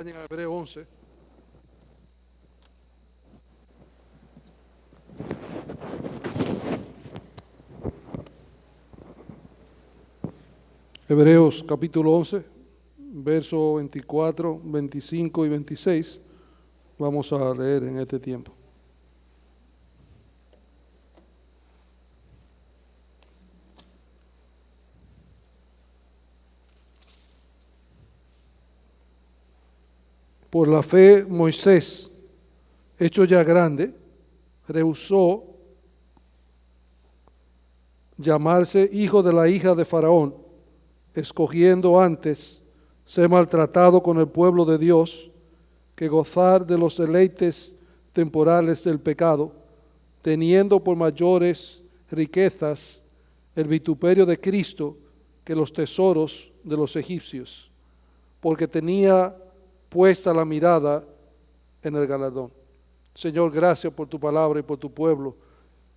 En Hebreos 11. Hebreos capítulo 11, versos 24, 25 y 26. Vamos a leer en este tiempo. Por la fe, Moisés, hecho ya grande, rehusó llamarse hijo de la hija de Faraón, escogiendo antes ser maltratado con el pueblo de Dios que gozar de los deleites temporales del pecado, teniendo por mayores riquezas el vituperio de Cristo que los tesoros de los egipcios, porque tenía puesta la mirada en el galardón. Señor, gracias por tu palabra y por tu pueblo,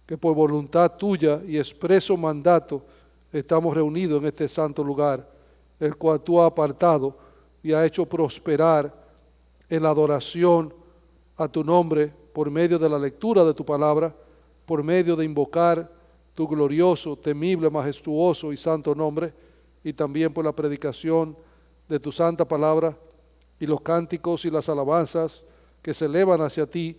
que por voluntad tuya y expreso mandato estamos reunidos en este santo lugar, el cual tú has apartado y has hecho prosperar en la adoración a tu nombre por medio de la lectura de tu palabra, por medio de invocar tu glorioso, temible, majestuoso y santo nombre, y también por la predicación de tu santa palabra y los cánticos y las alabanzas que se elevan hacia ti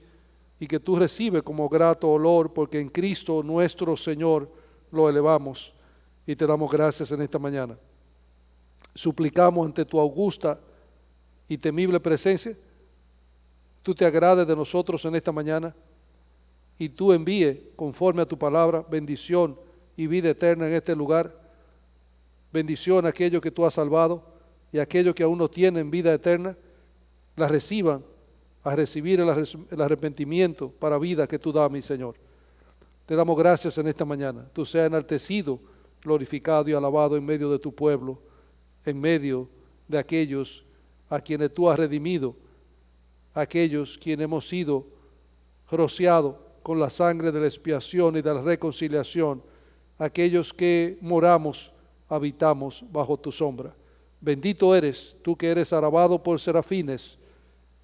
y que tú recibes como grato olor, porque en Cristo nuestro Señor lo elevamos y te damos gracias en esta mañana. Suplicamos ante tu augusta y temible presencia, tú te agrades de nosotros en esta mañana y tú envíe conforme a tu palabra bendición y vida eterna en este lugar, bendición a aquellos que tú has salvado y a aquellos que aún no tienen vida eterna, la reciban a recibir el arrepentimiento para vida que tú das, mi Señor. Te damos gracias en esta mañana. Tú seas enaltecido, glorificado y alabado en medio de tu pueblo, en medio de aquellos a quienes tú has redimido, aquellos quienes hemos sido rociados con la sangre de la expiación y de la reconciliación, aquellos que moramos, habitamos bajo tu sombra. Bendito eres, tú que eres alabado por serafines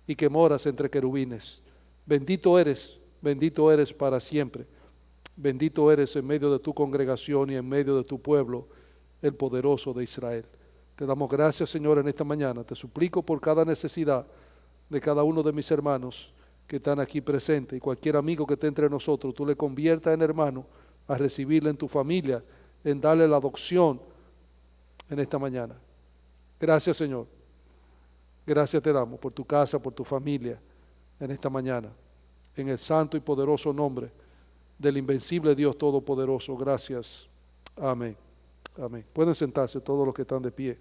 y que moras entre querubines. Bendito eres para siempre. Bendito eres en medio de tu congregación y en medio de tu pueblo, el poderoso de Israel. Te damos gracias, Señor, en esta mañana. Te suplico por cada necesidad de cada uno de mis hermanos que están aquí presentes y cualquier amigo que esté entre nosotros, tú le conviertas en hermano, a recibirle en tu familia, en darle la adopción en esta mañana. Gracias, Señor. Gracias te damos por tu casa, por tu familia en esta mañana. En el santo y poderoso nombre del invencible Dios Todopoderoso. Gracias. Amén. Amén. Pueden sentarse todos los que están de pie.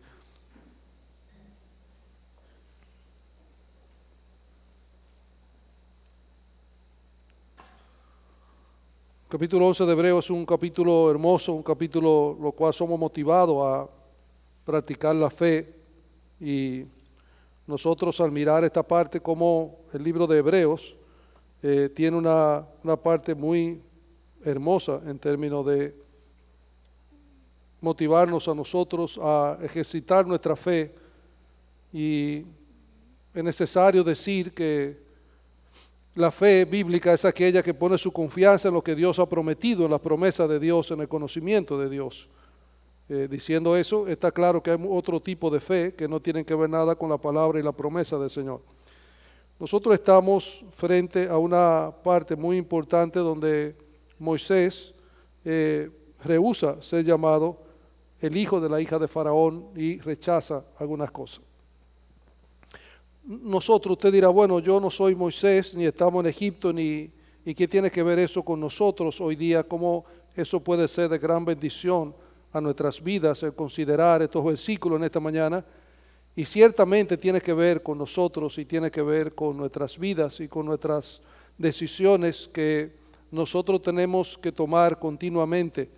Capítulo 11 de Hebreos es un capítulo hermoso, un capítulo lo cual somos motivados a practicar la fe, y nosotros al mirar esta parte, como el libro de Hebreos tiene una parte muy hermosa en términos de motivarnos a nosotros a ejercitar nuestra fe, y es necesario decir que la fe bíblica es aquella que pone su confianza en lo que Dios ha prometido, en la promesa de Dios, en el conocimiento de Dios. Diciendo eso, está claro que hay otro tipo de fe que no tienen que ver nada con la palabra y la promesa del Señor. Nosotros estamos frente a una parte muy importante donde Moisés rehúsa ser llamado el hijo de la hija de Faraón y rechaza algunas cosas. Nosotros, usted dirá, bueno, yo no soy Moisés, ni estamos en Egipto, ¿y qué tiene que ver eso con nosotros hoy día? ¿Cómo eso puede ser de gran bendición a nuestras vidas el considerar estos versículos en esta mañana? Y ciertamente tiene que ver con nosotros y tiene que ver con nuestras vidas y con nuestras decisiones que nosotros tenemos que tomar continuamente.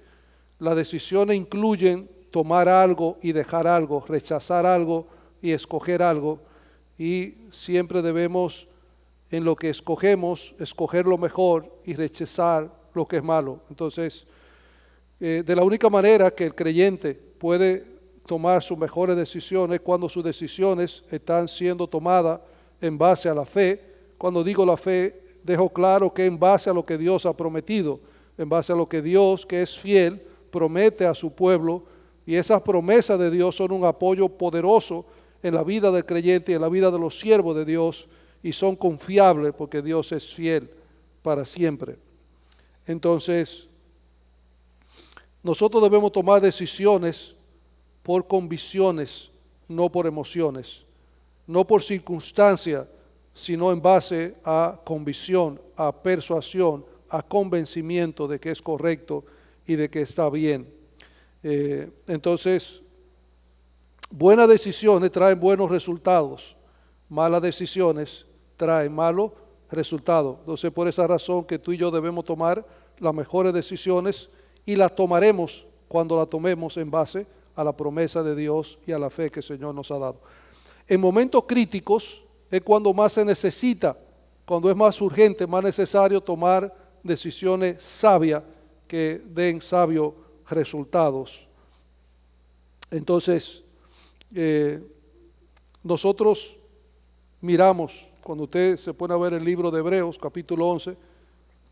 Las decisiones incluyen tomar algo y dejar algo, rechazar algo y escoger algo, y siempre debemos, en lo que escogemos, escoger lo mejor y rechazar lo que es malo. Entonces, de la única manera que el creyente puede tomar sus mejores decisiones cuando sus decisiones están siendo tomadas en base a la fe. Cuando digo la fe, dejo claro que en base a lo que Dios ha prometido, en base a lo que Dios, que es fiel, promete a su pueblo, y esas promesas de Dios son un apoyo poderoso en la vida del creyente y en la vida de los siervos de Dios, y son confiables porque Dios es fiel para siempre. Entonces, nosotros debemos tomar decisiones por convicciones, no por emociones, no por circunstancia, sino en base a convicción, a persuasión, a convencimiento de que es correcto y de que está bien. Entonces, buenas decisiones traen buenos resultados, malas decisiones traen malos resultados. Entonces, por esa razón que tú y yo debemos tomar las mejores decisiones, y las tomaremos cuando las tomemos en base a la promesa de Dios y a la fe que el Señor nos ha dado. En momentos críticos es cuando más se necesita, cuando es más urgente, más necesario tomar decisiones sabias que den sabios resultados. Entonces, nosotros miramos, cuando usted se pone a ver el libro de Hebreos, capítulo 11,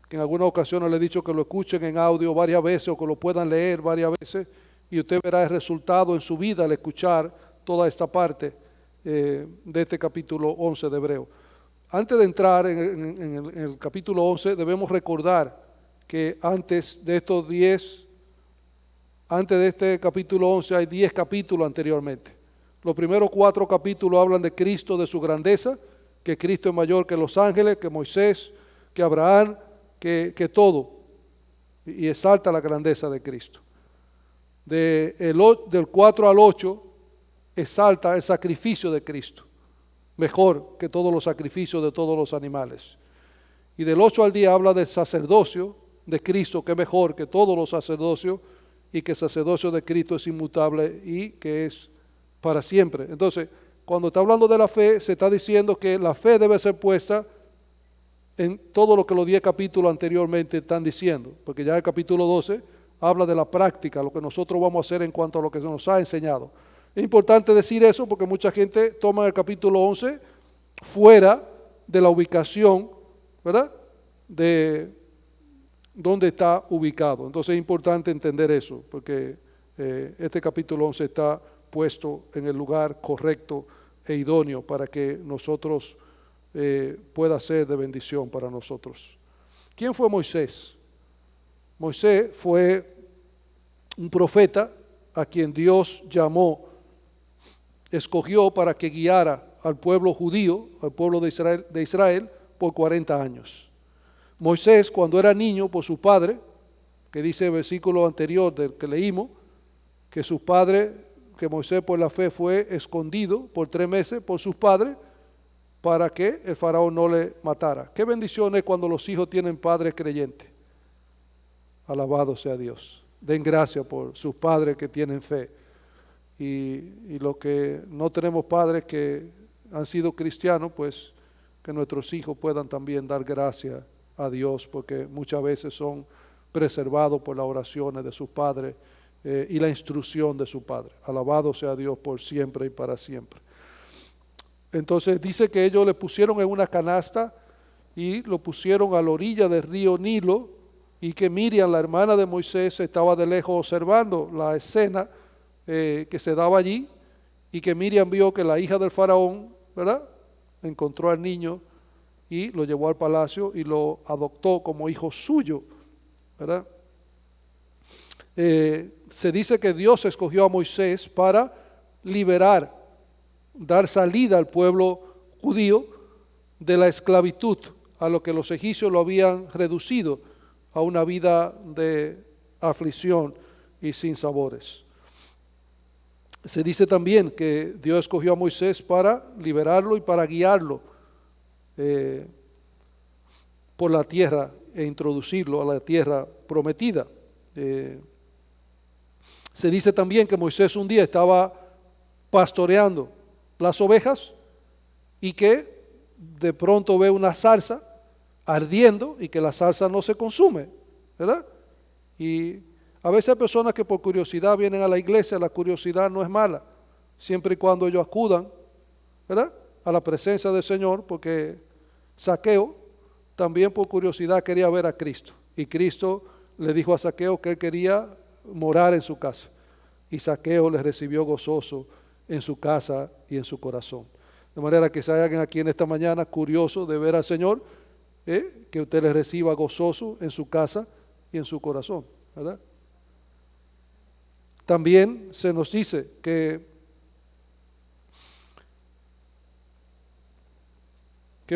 que en algunas ocasiones le he dicho que lo escuchen en audio varias veces o que lo puedan leer varias veces, y usted verá el resultado en su vida al escuchar toda esta parte de este capítulo 11 de Hebreos. Antes de entrar en el capítulo 11, debemos recordar que antes de este capítulo 11 hay 10 capítulos anteriormente. Los primeros 4 capítulos hablan de Cristo, de su grandeza, que Cristo es mayor que los ángeles, que Moisés, que Abraham, que todo, y exalta la grandeza de Cristo. Del 4 al 8 exalta el sacrificio de Cristo, mejor que todos los sacrificios de todos los animales. Y del 8 al 10 habla del sacerdocio de Cristo, que es mejor que todos los sacerdocios, y que el sacerdocio de Cristo es inmutable y que es para siempre. Entonces, cuando está hablando de la fe, se está diciendo que la fe debe ser puesta en todo lo que los 10 capítulos anteriormente están diciendo, porque ya el capítulo 12 habla de la práctica, lo que nosotros vamos a hacer en cuanto a lo que se nos ha enseñado. Es importante decir eso porque mucha gente toma el capítulo 11 fuera de la ubicación, ¿verdad?, de dónde está ubicado. Entonces es importante entender eso, porque este capítulo 11 está puesto en el lugar correcto e idóneo para que nosotros pueda ser de bendición para nosotros. ¿Quién fue Moisés? Moisés fue un profeta a quien Dios llamó, escogió para que guiara al pueblo judío, al pueblo de Israel por 40 años. Moisés, cuando era niño, por su padre, que dice el versículo anterior del que leímos, que su padre, que Moisés por la fe fue escondido por 3 meses por sus padres, para que el faraón no le matara. Qué bendición es cuando los hijos tienen padres creyentes. Alabado sea Dios. Den gracias por sus padres que tienen fe. Y los que no tenemos padres que han sido cristianos, pues que nuestros hijos puedan también dar gracias a Dios, porque muchas veces son preservados por las oraciones de sus padres y la instrucción de su padre. Alabado sea Dios por siempre y para siempre. Entonces dice que ellos le pusieron en una canasta y lo pusieron a la orilla del río Nilo, y que Miriam, la hermana de Moisés, estaba de lejos observando la escena que se daba allí, y que Miriam vio que la hija del faraón, ¿verdad?, encontró al niño y lo llevó al palacio y lo adoptó como hijo suyo, ¿verdad? Se dice que Dios escogió a Moisés para liberar, dar salida al pueblo judío de la esclavitud a lo que los egipcios lo habían reducido a una vida de aflicción y sin sabores. Se dice también que Dios escogió a Moisés para liberarlo y para guiarlo por la tierra e introducirlo a la tierra prometida. Se dice también que Moisés un día estaba pastoreando las ovejas y que de pronto ve una zarza ardiendo y que la zarza no se consume, ¿verdad? Y A veces hay personas que por curiosidad vienen a la iglesia. La curiosidad no es mala, siempre y cuando ellos acudan, ¿verdad?, a la presencia del Señor, porque Zaqueo también por curiosidad quería ver a Cristo. Y Cristo le dijo a Zaqueo que él quería morar en su casa. Y Zaqueo le recibió gozoso en su casa y en su corazón. De manera que si hay alguien aquí en esta mañana curioso de ver al Señor, que usted le reciba gozoso en su casa y en su corazón, ¿verdad? También se nos dice que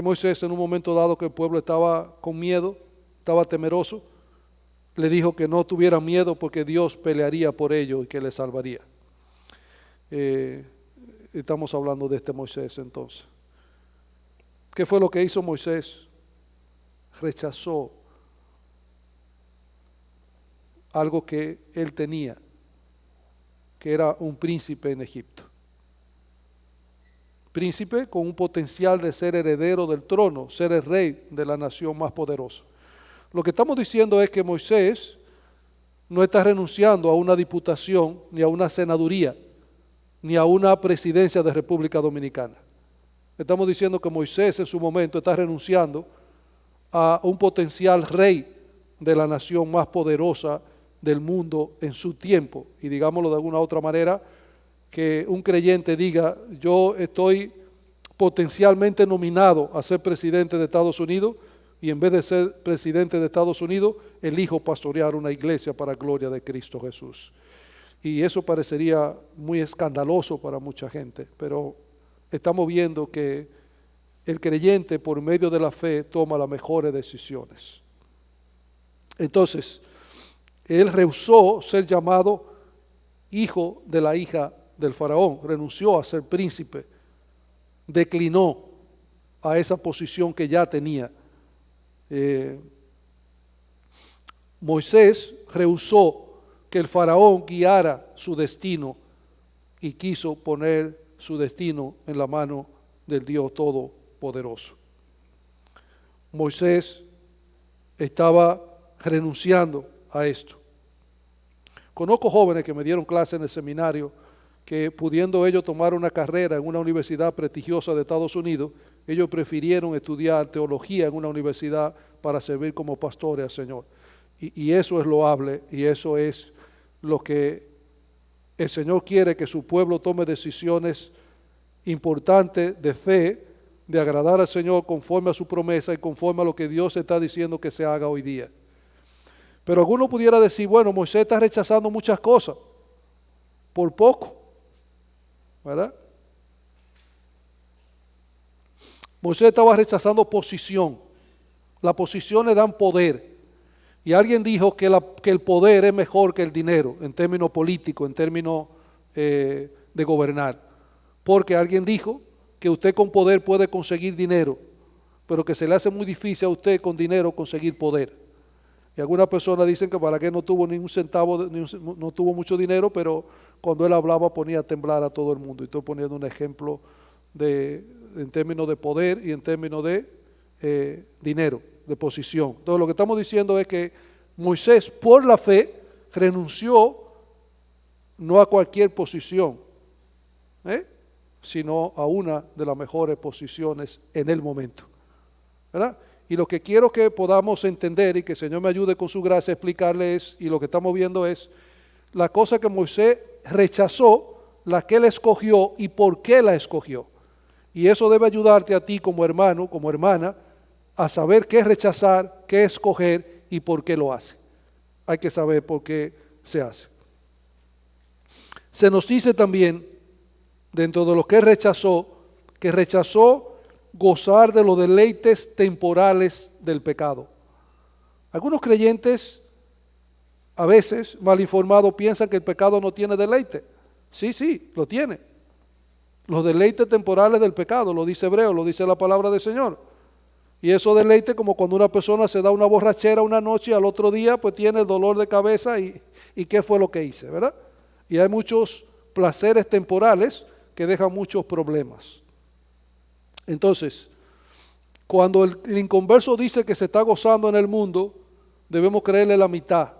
Moisés, en un momento dado que el pueblo estaba con miedo, estaba temeroso, le dijo que no tuvieran miedo porque Dios pelearía por ellos y que les salvaría. Estamos hablando de este Moisés entonces. ¿Qué fue lo que hizo Moisés? Rechazó algo que él tenía, que era un príncipe en Egipto. Príncipe con un potencial de ser heredero del trono, ser el rey de la nación más poderosa. Lo que estamos diciendo es que Moisés no está renunciando a una diputación, ni a una senaduría, ni a una presidencia de República Dominicana. Estamos diciendo que Moisés en su momento está renunciando a un potencial rey de la nación más poderosa del mundo en su tiempo. Y digámoslo de alguna otra manera, que un creyente diga, yo estoy potencialmente nominado a ser presidente de Estados Unidos, y en vez de ser presidente de Estados Unidos, elijo pastorear una iglesia para gloria de Cristo Jesús. Y eso parecería muy escandaloso para mucha gente, pero estamos viendo que el creyente por medio de la fe toma las mejores decisiones. Entonces, él rehusó ser llamado hijo de la hija del faraón, renunció a ser príncipe, declinó a esa posición que ya tenía. Moisés rehusó que el faraón guiara su destino y quiso poner su destino en la mano del Dios Todopoderoso. Moisés estaba renunciando a esto. Conozco jóvenes que me dieron clase en el seminario que, pudiendo ellos tomar una carrera en una universidad prestigiosa de Estados Unidos, ellos prefirieron estudiar teología en una universidad para servir como pastores al Señor. Y eso es loable, y eso es lo que el Señor quiere, que su pueblo tome decisiones importantes de fe, de agradar al Señor conforme a su promesa y conforme a lo que Dios está diciendo que se haga hoy día. Pero alguno pudiera decir, bueno, Moisés está rechazando muchas cosas, por poco, ¿verdad? Moisés estaba rechazando posición. Las posiciones dan poder. Y alguien dijo que el poder es mejor que el dinero, en términos políticos, en términos de gobernar. Porque alguien dijo que usted con poder puede conseguir dinero, pero que se le hace muy difícil a usted con dinero conseguir poder. Y algunas personas dicen que Balaguer no tuvo ni un centavo, no tuvo mucho dinero, pero cuando él hablaba ponía a temblar a todo el mundo. Y estoy poniendo un ejemplo en términos de poder y en términos de dinero, de posición. Entonces lo que estamos diciendo es que Moisés, por la fe, renunció no a cualquier posición, sino a una de las mejores posiciones en el momento, ¿verdad? Y lo que quiero que podamos entender y que el Señor me ayude con su gracia a explicarle es, y lo que estamos viendo es, la cosa que Moisés rechazó, la que él escogió y por qué la escogió. Y eso debe ayudarte a ti como hermano, como hermana, a saber qué rechazar, qué escoger y por qué lo hace. Hay que saber por qué se hace. Se nos dice también, dentro de lo que rechazó, que rechazó gozar de los deleites temporales del pecado. Algunos creyentes, a veces mal informados, piensan que el pecado no tiene deleite. Sí, lo tiene. Los deleites temporales del pecado, lo dice Hebreo, lo dice la palabra del Señor. Y eso deleite como cuando una persona se da una borrachera una noche y al otro día pues tiene el dolor de cabeza y qué fue lo que hice, ¿verdad? Y hay muchos placeres temporales que dejan muchos problemas. Entonces, cuando el inconverso dice que se está gozando en el mundo, debemos creerle la mitad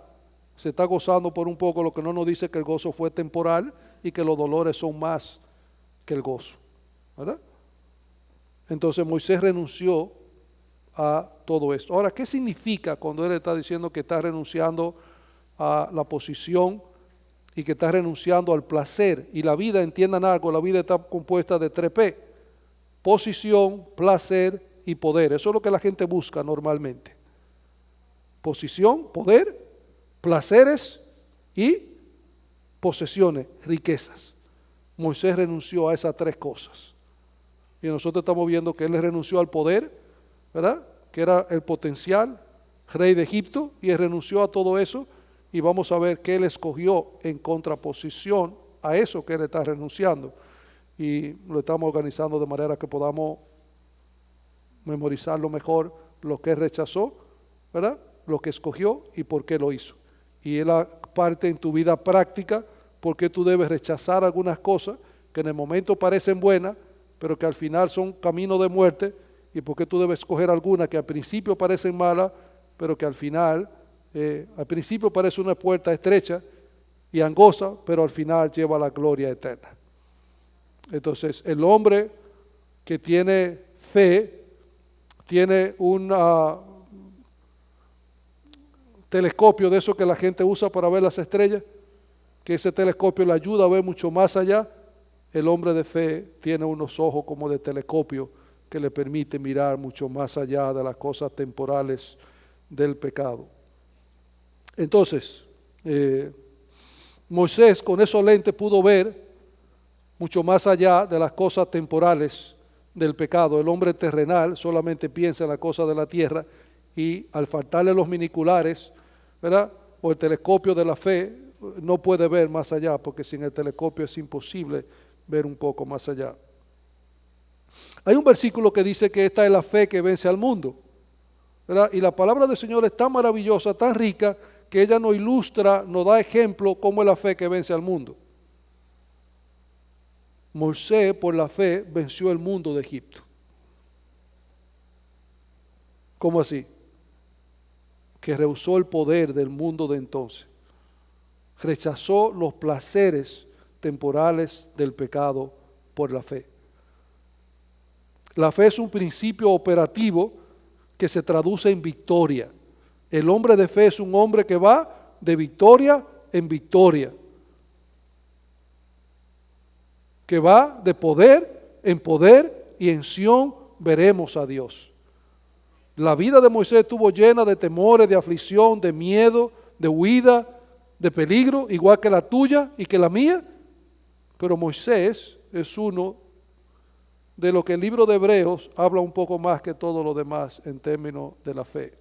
se está gozando por un poco, lo que no nos dice que el gozo fue temporal y que los dolores son más que el gozo, ¿verdad? Entonces Moisés renunció a todo esto. Ahora, ¿qué significa cuando él está diciendo que está renunciando a la posición y que está renunciando al placer? Y la vida, entiendan algo, la vida está compuesta de 3P: posición, placer y poder. Eso es lo que la gente busca normalmente. Posición, poder, placeres y posesiones, riquezas. Moisés renunció a esas 3 cosas. Y nosotros estamos viendo que él renunció al poder, ¿verdad? Que era el potencial rey de Egipto, y él renunció a todo eso, y vamos a ver que él escogió en contraposición a eso que él está renunciando, y lo estamos organizando de manera que podamos memorizarlo mejor, lo que él rechazó, ¿verdad? Lo que escogió y por qué lo hizo. Y es la parte en tu vida práctica, porque tú debes rechazar algunas cosas que en el momento parecen buenas, pero que al final son caminos de muerte, y porque tú debes escoger algunas que al principio parecen malas, pero que al final, al principio parece una puerta estrecha y angosta, pero al final lleva a la gloria eterna. Entonces, el hombre que tiene fe, tiene un telescopio de eso que la gente usa para ver las estrellas, que ese telescopio le ayuda a ver mucho más allá. El hombre de fe tiene unos ojos como de telescopio que le permite mirar mucho más allá de las cosas temporales del pecado. Entonces, Moisés con esos lentes pudo ver mucho más allá de las cosas temporales del pecado. El hombre terrenal solamente piensa en las cosas de la tierra, y al faltarle los miniculares, ¿verdad?, o el telescopio de la fe, no puede ver más allá, porque sin el telescopio es imposible ver un poco más allá. Hay un versículo que dice que esta es la fe que vence al mundo, ¿verdad? Y la palabra del Señor es tan maravillosa, tan rica, que ella nos ilustra, nos da ejemplo cómo es la fe que vence al mundo. Moisés, por la fe, venció el mundo de Egipto. ¿Cómo así? Que rehusó el poder del mundo de entonces. Rechazó los placeres temporales del pecado por la fe. La fe es un principio operativo que se traduce en victoria. El hombre de fe es un hombre que va de victoria en victoria, que va de poder en poder, y en Sión veremos a Dios. La vida de Moisés estuvo llena de temores, de aflicción, de miedo, de huida, de peligro, igual que la tuya y que la mía, pero Moisés es uno de lo que el libro de Hebreos habla un poco más que todo lo demás en términos de la fe.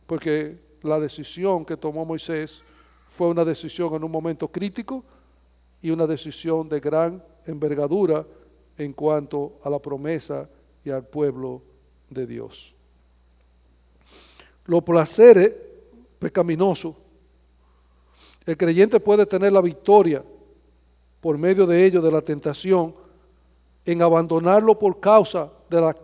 Porque la decisión que tomó Moisés fue una decisión en un momento crítico y una decisión de gran envergadura en cuanto a la promesa y al pueblo de Dios. Los placeres pecaminosos, el creyente puede tener la victoria por medio de ello, de la tentación, en abandonarlo por causa de la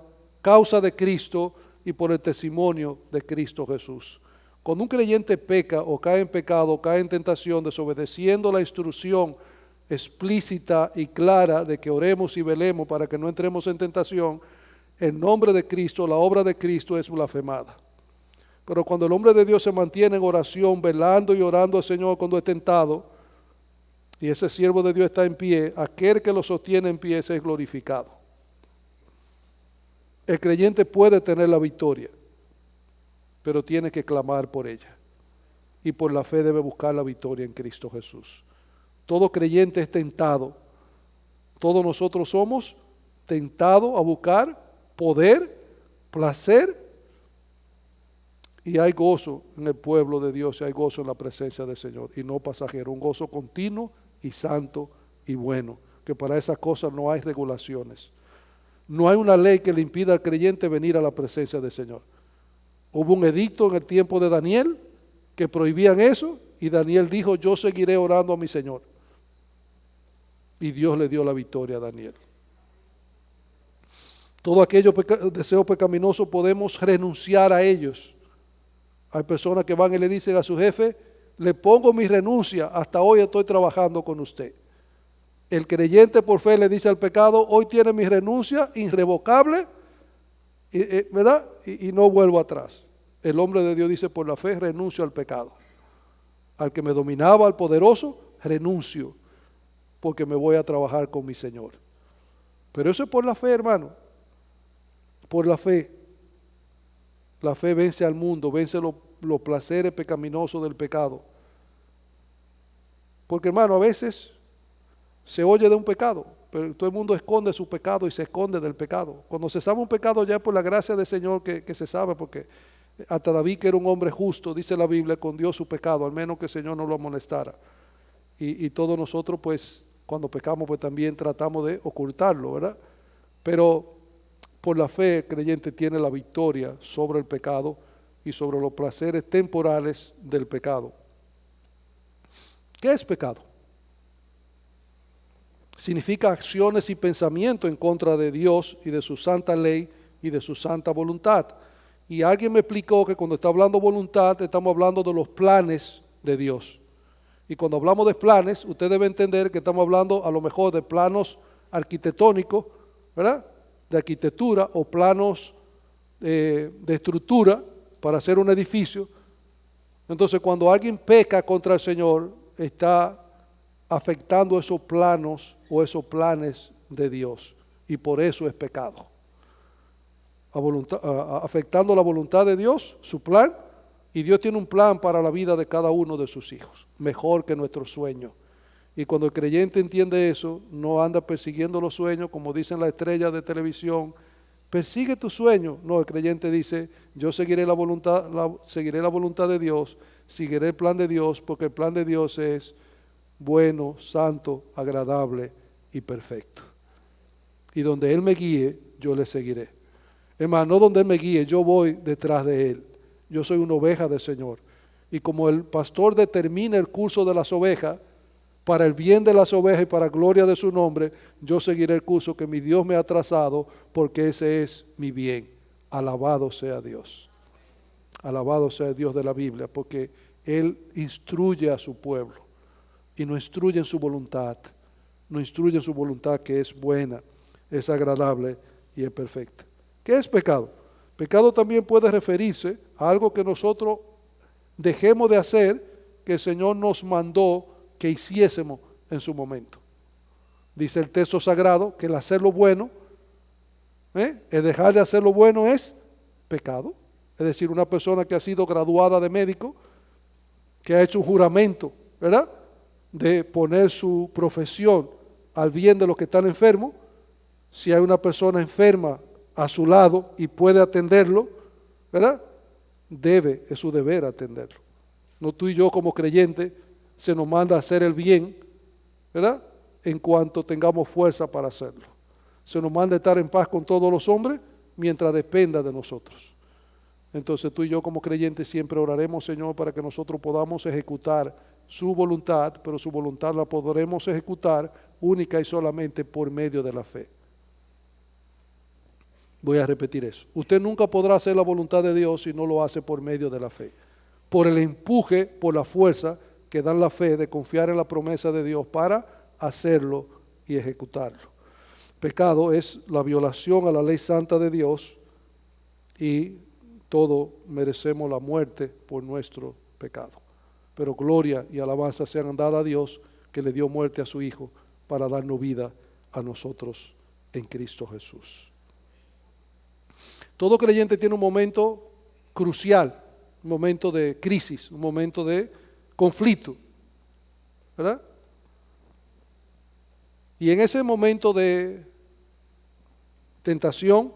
causa de Cristo y por el testimonio de Cristo Jesús. Cuando un creyente peca o cae en pecado o cae en tentación, desobedeciendo la instrucción explícita y clara de que oremos y velemos para que no entremos en tentación, el nombre de Cristo, la obra de Cristo es blasfemada. Pero cuando el hombre de Dios se mantiene en oración, velando y orando al Señor cuando es tentado, y ese siervo de Dios está en pie, aquel que lo sostiene en pie es glorificado. El creyente puede tener la victoria, pero tiene que clamar por ella. Y por la fe debe buscar la victoria en Cristo Jesús. Todo creyente es tentado. Todos nosotros somos tentados a buscar poder, placer, y hay gozo en el pueblo de Dios, y hay gozo en la presencia del Señor, y no pasajero, un gozo continuo y santo y bueno, que para esas cosas no hay regulaciones. No hay una ley que le impida al creyente venir a la presencia del Señor. Hubo un edicto en el tiempo de Daniel que prohibían eso, y Daniel dijo: yo seguiré orando a mi Señor. Y Dios le dio la victoria a Daniel. Todo aquellos deseos pecaminosos podemos renunciar a ellos Hay personas que van y le dicen a su jefe, le pongo mi renuncia, hasta hoy estoy trabajando con usted. El creyente por fe le dice al pecado, hoy tiene mi renuncia irrevocable, ¿verdad? Y no vuelvo atrás. El hombre de Dios dice, por la fe renuncio al pecado. Al que me dominaba, al poderoso, renuncio, porque me voy a trabajar con mi Señor. Pero eso es por la fe, hermano. Por la fe. La fe vence al mundo, vence los placeres pecaminosos del pecado. Porque, hermano, a veces se oye de un pecado, pero todo el mundo esconde su pecado y se esconde del pecado. Cuando se sabe un pecado ya es por la gracia del Señor que se sabe, porque hasta David, que era un hombre justo, dice la Biblia, escondió su pecado, al menos que el Señor no lo amonestara. Y todos nosotros, pues, cuando pecamos, pues también tratamos de ocultarlo, ¿verdad? Pero por la fe el creyente tiene la victoria sobre el pecado y sobre los placeres temporales del pecado. ¿Qué es pecado? Significa acciones y pensamientos en contra de Dios y de su santa ley y de su santa voluntad. Y alguien me explicó que cuando está hablando voluntad, estamos hablando de los planes de Dios. Y cuando hablamos de planes, usted debe entender que estamos hablando a lo mejor de planos arquitectónicos, ¿verdad? De arquitectura o planos de estructura para hacer un edificio. Entonces, cuando alguien peca contra el Señor, está afectando esos planos o esos planes de Dios, y por eso es pecado. Afectando la voluntad de Dios, su plan, y Dios tiene un plan para la vida de cada uno de sus hijos, mejor que nuestro sueño. Y cuando el creyente entiende eso, no anda persiguiendo los sueños, como dicen las estrellas de televisión, persigue tu sueño. No, el creyente dice, yo seguiré la voluntad de Dios, seguiré el plan de Dios, porque el plan de Dios es bueno, santo, agradable y perfecto. Y donde Él me guíe, yo le seguiré. Hermano, no donde Él me guíe, yo voy detrás de Él. Yo soy una oveja del Señor. Y como el pastor determina el curso de las ovejas, para el bien de las ovejas y para gloria de su nombre, yo seguiré el curso que mi Dios me ha trazado, porque ese es mi bien. Alabado sea Dios. Alabado sea el Dios de la Biblia, porque Él instruye a su pueblo y nos instruye en su voluntad. Nos instruye en su voluntad, que es buena, es agradable y es perfecta. ¿Qué es pecado? Pecado también puede referirse a algo que nosotros dejemos de hacer, que el Señor nos mandó que hiciésemos en su momento. Dice el texto sagrado que el hacer lo bueno, el dejar de hacer lo bueno es pecado. Es decir, una persona que ha sido graduada de médico, que ha hecho un juramento, ¿verdad?, de poner su profesión al bien de los que están enfermos. Si hay una persona enferma a su lado y puede atenderlo, ¿verdad?, es su deber atenderlo. No tú y yo como creyentes se nos manda a hacer el bien, ¿verdad?, en cuanto tengamos fuerza para hacerlo. Se nos manda a estar en paz con todos los hombres mientras dependa de nosotros. Entonces tú y yo como creyentes siempre oraremos, Señor, para que nosotros podamos ejecutar su voluntad, pero su voluntad la podremos ejecutar única y solamente por medio de la fe. Voy a repetir eso. Usted nunca podrá hacer la voluntad de Dios si no lo hace por medio de la fe. Por el empuje, por la fuerza que da la fe de confiar en la promesa de Dios para hacerlo y ejecutarlo. Pecado es la violación a la ley santa de Dios, y todos merecemos la muerte por nuestro pecado. Pero gloria y alabanza sean dadas a Dios, que le dio muerte a su Hijo para darnos vida a nosotros en Cristo Jesús. Todo creyente tiene un momento crucial, un momento de crisis, un momento de conflicto, ¿verdad? Y en ese momento de tentación,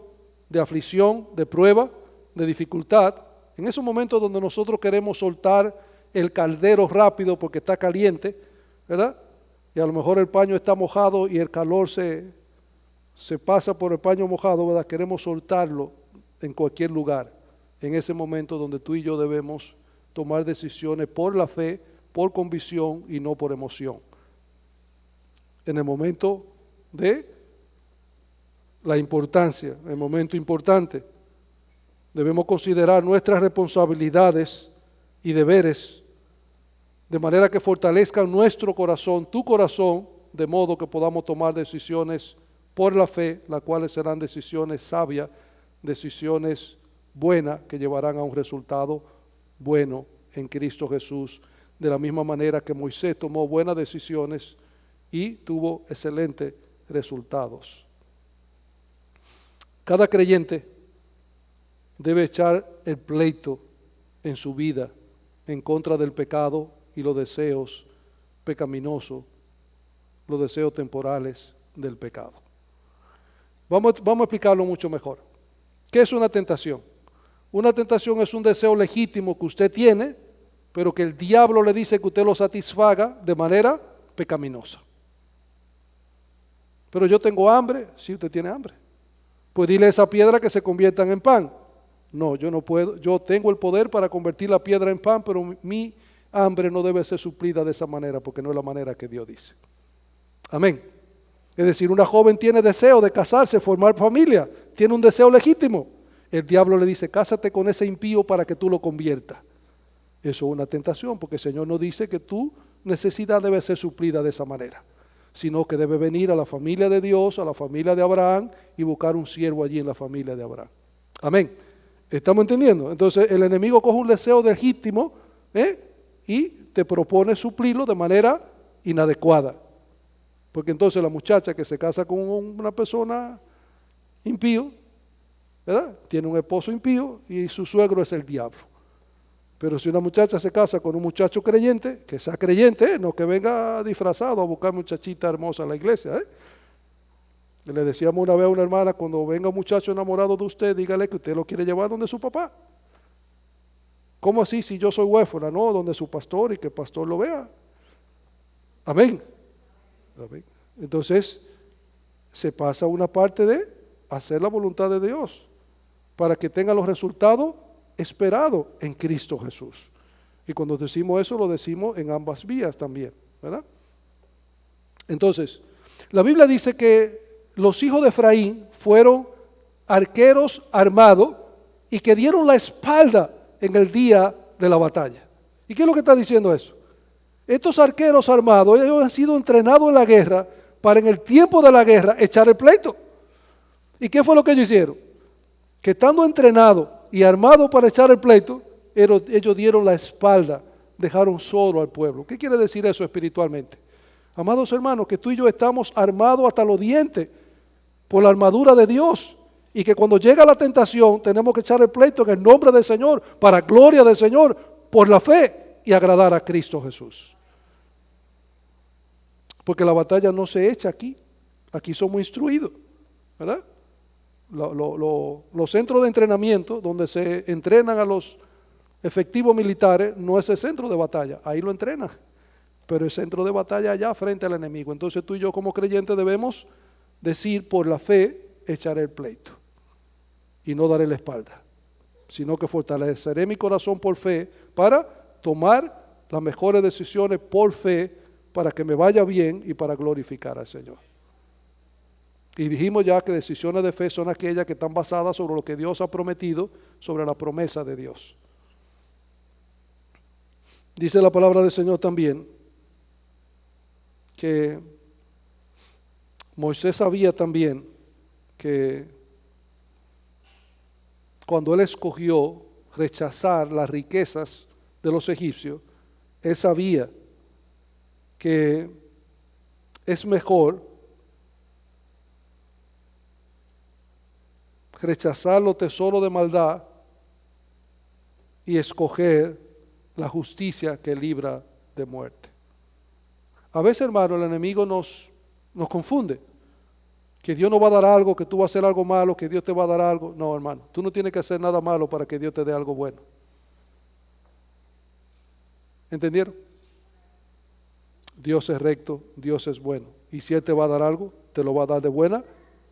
de aflicción, de prueba, de dificultad, en esos momentos donde nosotros queremos soltar el caldero rápido porque está caliente, ¿verdad? Y a lo mejor el paño está mojado y el calor se pasa por el paño mojado, ¿verdad? Queremos soltarlo en cualquier lugar. En ese momento donde tú y yo debemos tomar decisiones por la fe, por convicción y no por emoción. En el momento de la importancia, el momento importante. Debemos considerar nuestras responsabilidades y deberes de manera que fortalezcan nuestro corazón, tu corazón, de modo que podamos tomar decisiones por la fe, las cuales serán decisiones sabias, decisiones buenas que llevarán a un resultado bueno en Cristo Jesús, de la misma manera que Moisés tomó buenas decisiones y tuvo excelentes resultados. Cada creyente debe echar el pleito en su vida en contra del pecado y los deseos pecaminosos, los deseos temporales del pecado. Vamos a explicarlo mucho mejor. ¿Qué es una tentación? Una tentación es un deseo legítimo que usted tiene, pero que el diablo le dice que usted lo satisfaga de manera pecaminosa. Pero yo tengo hambre, sí, usted tiene hambre. Pues dile a esa piedra que se conviertan en pan. No, yo no puedo, yo tengo el poder para convertir la piedra en pan, pero mi hambre no debe ser suplida de esa manera, porque no es la manera que Dios dice. Amén. Es decir, una joven tiene deseo de casarse, formar familia, tiene un deseo legítimo. El diablo le dice, cásate con ese impío para que tú lo conviertas. Eso es una tentación, porque el Señor no dice que tu necesidad debe ser suplida de esa manera, sino que debe venir a la familia de Dios, a la familia de Abraham, y buscar un siervo allí en la familia de Abraham. Amén. ¿Estamos entendiendo? Entonces el enemigo coge un deseo legítimo y te propone suplirlo de manera inadecuada. Porque entonces la muchacha que se casa con una persona impío, ¿verdad? Tiene un esposo impío y su suegro es el diablo. Pero si una muchacha se casa con un muchacho creyente, que sea creyente, no que venga disfrazado a buscar muchachita hermosa a la iglesia. Le decíamos una vez a una hermana, cuando venga un muchacho enamorado de usted, dígale que usted lo quiere llevar donde su papá. ¿Cómo así si yo soy huérfana? No, donde su pastor y que el pastor lo vea. Amén. Amén. Entonces, se pasa una parte de hacer la voluntad de Dios para que tenga los resultados esperados en Cristo Jesús. Y cuando decimos eso, lo decimos en ambas vías también, ¿verdad? Entonces, la Biblia dice que los hijos de Efraín fueron arqueros armados y que dieron la espalda en el día de la batalla. ¿Y qué es lo que está diciendo eso? Estos arqueros armados, ellos han sido entrenados en la guerra para en el tiempo de la guerra echar el pleito. ¿Y qué fue lo que ellos hicieron? Que estando entrenados y armados para echar el pleito, ellos dieron la espalda, dejaron solo al pueblo. ¿Qué quiere decir eso espiritualmente? Amados hermanos, que tú y yo estamos armados hasta los dientes por la armadura de Dios, y que cuando llega la tentación tenemos que echar el pleito en el nombre del Señor, para gloria del Señor, por la fe y agradar a Cristo Jesús. Porque la batalla no se echa aquí, aquí somos instruidos, ¿verdad? Los centros de entrenamiento donde se entrenan a los efectivos militares no es el centro de batalla, ahí lo entrenan, pero el centro de batalla allá frente al enemigo. Entonces tú y yo como creyentes debemos decir por la fe echaré el pleito y no daré la espalda, sino que fortaleceré mi corazón por fe para tomar las mejores decisiones por fe para que me vaya bien y para glorificar al Señor. Y dijimos ya que decisiones de fe son aquellas que están basadas sobre lo que Dios ha prometido, sobre la promesa de Dios. Dice la palabra del Señor también que Moisés sabía también que cuando él escogió rechazar las riquezas de los egipcios, él sabía que es mejor rechazar los tesoros de maldad y escoger la justicia que libra de muerte. A veces, hermano, el enemigo nos confunde. Que Dios no va a dar algo, que tú vas a hacer algo malo, que Dios te va a dar algo. No, hermano, tú no tienes que hacer nada malo para que Dios te dé algo bueno. ¿Entendieron? Dios es recto, Dios es bueno. Y si Él te va a dar algo, te lo va a dar de buena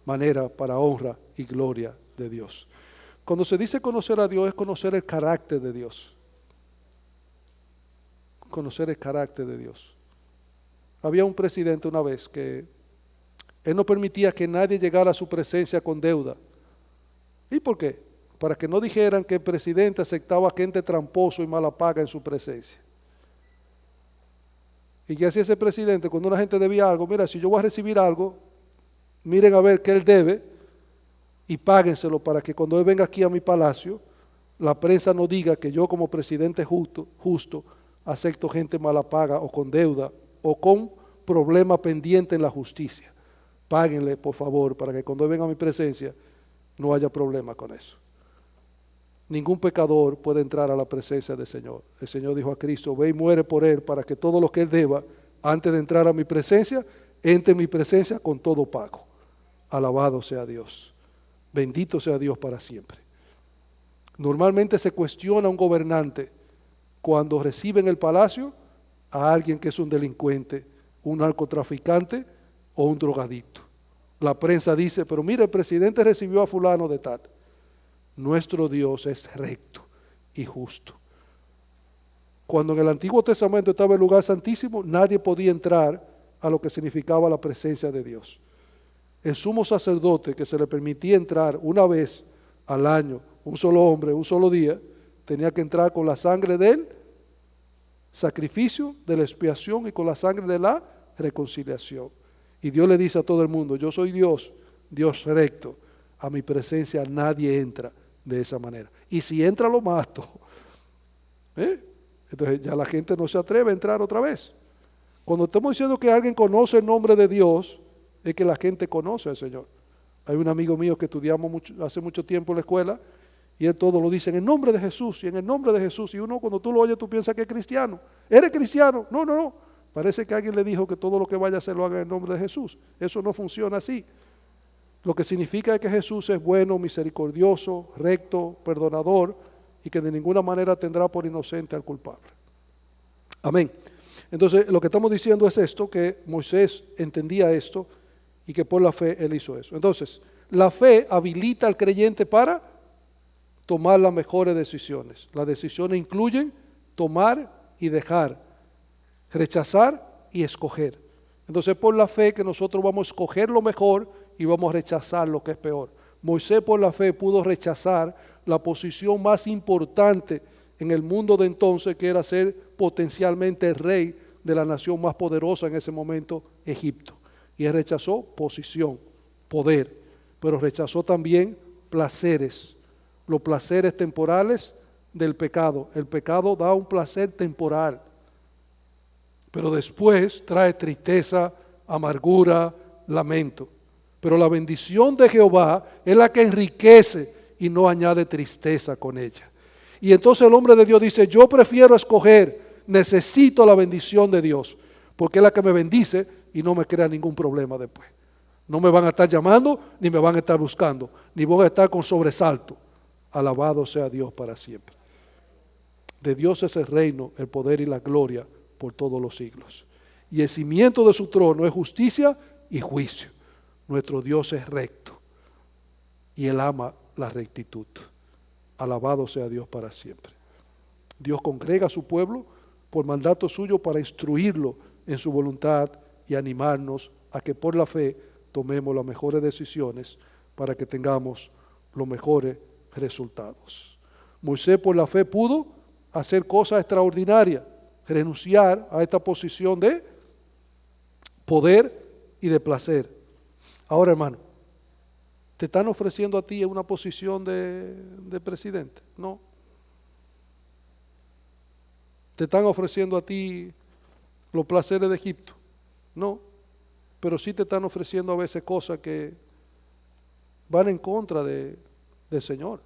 manera para honra y gloria de Dios. Cuando se dice conocer a Dios es conocer el carácter de Dios. Conocer el carácter de Dios. Había un presidente una vez que él no permitía que nadie llegara a su presencia con deuda. ¿Y por qué? para que no dijeran que el presidente aceptaba gente tramposo y mala paga en su presencia. ¿Y qué hacía ese presidente? Cuando una gente debía algo, mira, si yo voy a recibir algo, miren a ver qué él debe y páguenselo para que cuando él venga aquí a mi palacio, la prensa no diga que yo como presidente justo acepto gente mala paga o con deuda o con problema pendiente en la justicia. Páguenle, por favor, para que cuando él venga a mi presencia no haya problema con eso. Ningún pecador puede entrar a la presencia del Señor. El Señor dijo a Cristo, ve y muere por él para que todo lo que él deba, antes de entrar a mi presencia, entre en mi presencia con todo pago. Alabado sea Dios. Bendito sea Dios para siempre. Normalmente se cuestiona a un gobernante cuando recibe en el palacio a alguien que es un delincuente, un narcotraficante o un drogadicto. La prensa dice, pero mire, el presidente recibió a fulano de tal. Nuestro Dios es recto y justo. Cuando en el Antiguo Testamento estaba el lugar santísimo, nadie podía entrar a lo que significaba la presencia de Dios. El sumo sacerdote que se le permitía entrar una vez al año, un solo hombre, un solo día, tenía que entrar con la sangre del sacrificio, de la expiación y con la sangre de la reconciliación. Y Dios le dice a todo el mundo, yo soy Dios, Dios recto, a mi presencia nadie entra de esa manera. Y si entra lo mato. Entonces ya la gente no se atreve a entrar otra vez. Cuando estamos diciendo que alguien conoce el nombre de Dios, es que la gente conoce al Señor. Hay un amigo mío que estudiamos hace mucho tiempo en la escuela y él todo lo dice en el nombre de Jesús y en el nombre de Jesús. Y uno cuando tú lo oyes tú piensas que es cristiano. ¿Eres cristiano? No, no, no. Parece que alguien le dijo que todo lo que vaya a hacer lo haga en el nombre de Jesús. Eso no funciona así. Lo que significa es que Jesús es bueno, misericordioso, recto, perdonador y que de ninguna manera tendrá por inocente al culpable. Amén. Entonces lo que estamos diciendo es esto, que Moisés entendía esto y que por la fe él hizo eso. Entonces, la fe habilita al creyente para tomar las mejores decisiones. Las decisiones incluyen tomar y dejar, rechazar y escoger. Entonces, por la fe que nosotros vamos a escoger lo mejor y vamos a rechazar lo que es peor. Moisés por la fe pudo rechazar la posición más importante en el mundo de entonces, que era ser potencialmente el rey de la nación más poderosa en ese momento, Egipto. Y él rechazó posición, poder, pero rechazó también placeres, los placeres temporales del pecado. El pecado da un placer temporal, pero después trae tristeza, amargura, lamento. Pero la bendición de Jehová es la que enriquece y no añade tristeza con ella. Y entonces el hombre de Dios dice, yo prefiero escoger, necesito la bendición de Dios, porque es la que me bendice y no me crea ningún problema después. No me van a estar llamando, ni me van a estar buscando, ni voy a estar con sobresalto. Alabado sea Dios para siempre. De Dios es el reino, el poder y la gloria por todos los siglos. Y el cimiento de su trono es justicia y juicio. Nuestro Dios es recto y Él ama la rectitud. Alabado sea Dios para siempre. Dios congrega a su pueblo por mandato suyo para instruirlo en su voluntad y animarnos a que por la fe tomemos las mejores decisiones para que tengamos los mejores resultados. Moisés por la fe pudo hacer cosas extraordinarias, renunciar a esta posición de poder y de placer. Ahora, hermano, ¿te están ofreciendo a ti una posición de presidente? No. ¿Te están ofreciendo a ti los placeres de Egipto? No. Pero sí te están ofreciendo a veces cosas que van en contra del Señor.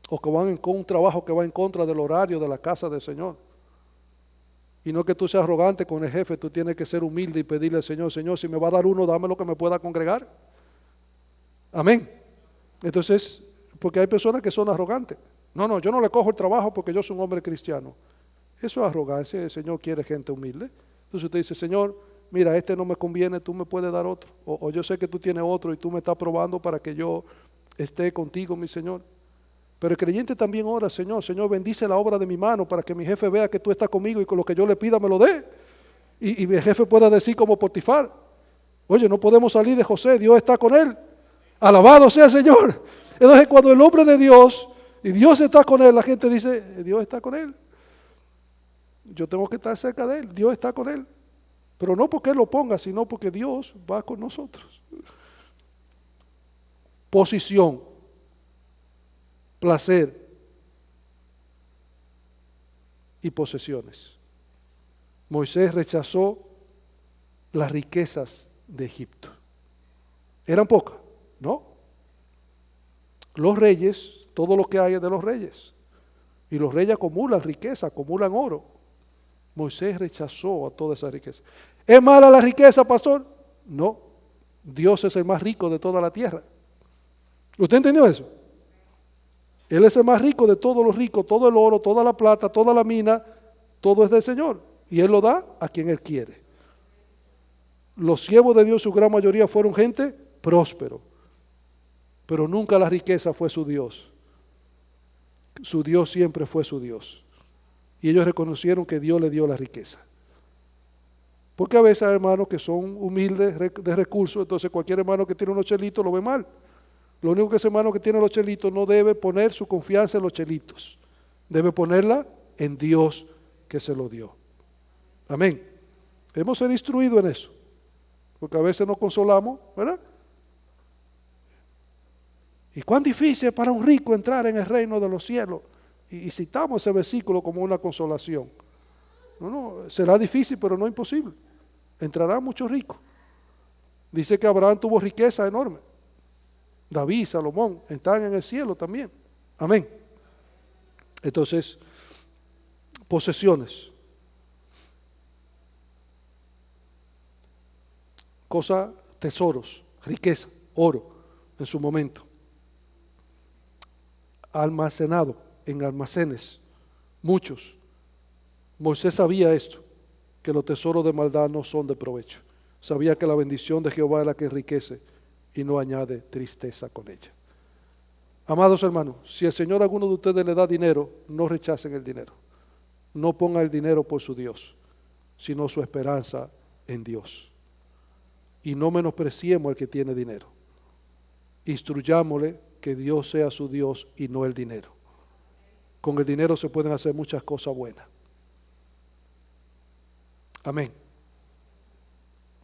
O que van con un trabajo que va en contra del horario de la casa del Señor. Y no que tú seas arrogante con el jefe, tú tienes que ser humilde y pedirle al Señor, Señor, si me va a dar uno, dame lo que me pueda congregar. Amén. Entonces, porque hay personas que son arrogantes. No, yo no le cojo el trabajo porque yo soy un hombre cristiano. Eso es arrogancia, el Señor quiere gente humilde. Entonces usted dice, Señor, mira, este no me conviene, tú me puedes dar otro. O yo sé que tú tienes otro y tú me estás probando para que yo esté contigo, mi Señor. Pero el creyente también ora, Señor, bendice la obra de mi mano para que mi jefe vea que tú estás conmigo y con lo que yo le pida me lo dé. Y mi jefe pueda decir como Potifar, oye, no podemos salir de José, Dios está con él. Alabado sea el Señor. Entonces cuando el hombre de Dios, y Dios está con él, la gente dice, Dios está con él. Yo tengo que estar cerca de él, Dios está con él. Pero no porque él lo ponga, sino porque Dios va con nosotros. Posición, placer y posesiones. Moisés rechazó las riquezas de Egipto. ¿Eran pocas? No. Los reyes, todo lo que hay es de los reyes. Y los reyes acumulan riqueza, acumulan oro. Moisés rechazó a toda esa riqueza. ¿Es mala la riqueza, pastor? No. Dios es el más rico de toda la tierra. ¿Usted entendió eso? Él es el más rico de todos los ricos, todo el oro, toda la plata, toda la mina, todo es del Señor. Y Él lo da a quien Él quiere. Los siervos de Dios, su gran mayoría, fueron gente próspero. Pero nunca la riqueza fue su Dios. Su Dios siempre fue su Dios. Y ellos reconocieron que Dios le dio la riqueza. Porque a veces hay hermanos que son humildes de recursos, entonces cualquier hermano que tiene unos chelitos lo ve mal. Lo único que ese hermano que tiene los chelitos no debe poner su confianza en los chelitos. Debe ponerla en Dios que se lo dio. Amén. Hemos sido instruidos en eso. Porque a veces nos consolamos, ¿verdad? Y cuán difícil es para un rico entrar en el reino de los cielos. Y citamos ese versículo como una consolación. No, será difícil, pero no imposible. Entrarán muchos ricos. Dice que Abraham tuvo riqueza enorme. David, Salomón, están en el cielo también. Amén. Entonces, posesiones. Cosas, tesoros, riqueza, oro, en su momento. Almacenado en almacenes, muchos. Moisés sabía esto, que los tesoros de maldad no son de provecho. Sabía que la bendición de Jehová es la que enriquece y no añade tristeza con ella. Amados hermanos, si el Señor a alguno de ustedes le da dinero, no rechacen el dinero. No pongan el dinero por su Dios, sino su esperanza en Dios. Y no menospreciemos al que tiene dinero. Instruyámosle que Dios sea su Dios y no el dinero. Con el dinero se pueden hacer muchas cosas buenas. Amén.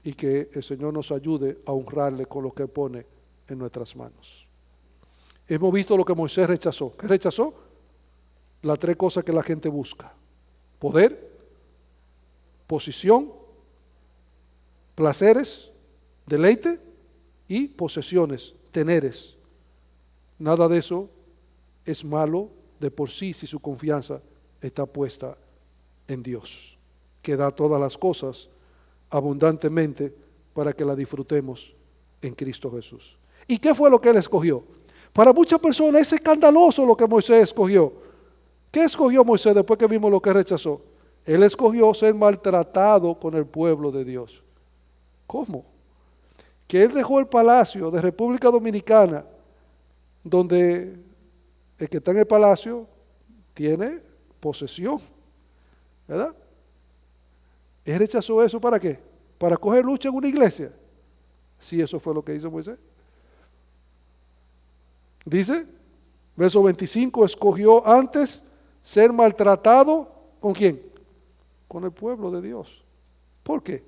Y que el Señor nos ayude a honrarle con lo que pone en nuestras manos. Hemos visto lo que Moisés rechazó. ¿Qué rechazó? Las tres cosas que la gente busca: poder, posición, placeres, deleite y posesiones, teneres. Nada de eso es malo de por sí si su confianza está puesta en Dios, que da todas las cosas abundantemente para que la disfrutemos en Cristo Jesús. ¿Y qué fue lo que él escogió? Para muchas personas es escandaloso lo que Moisés escogió. ¿Qué escogió Moisés después que vimos lo que rechazó? Él escogió ser maltratado con el pueblo de Dios. ¿Cómo? Que él dejó el palacio de República Dominicana, donde el que está en el palacio tiene posesión, ¿verdad? Él rechazó eso, ¿para qué? ¿Para coger lucha en una iglesia? Sí, eso fue lo que hizo Moisés. Dice, verso 25, escogió antes ser maltratado, ¿con quién? Con el pueblo de Dios. ¿Por qué?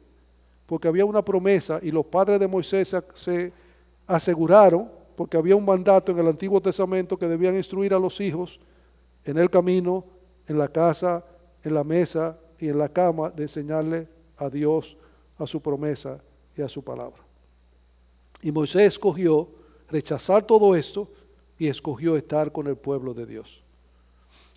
Porque había una promesa y los padres de Moisés se aseguraron, porque había un mandato en el Antiguo Testamento que debían instruir a los hijos en el camino, en la casa, en la mesa y en la cama, de enseñarle a Dios, a su promesa y a su palabra. Y Moisés escogió rechazar todo esto y escogió estar con el pueblo de Dios.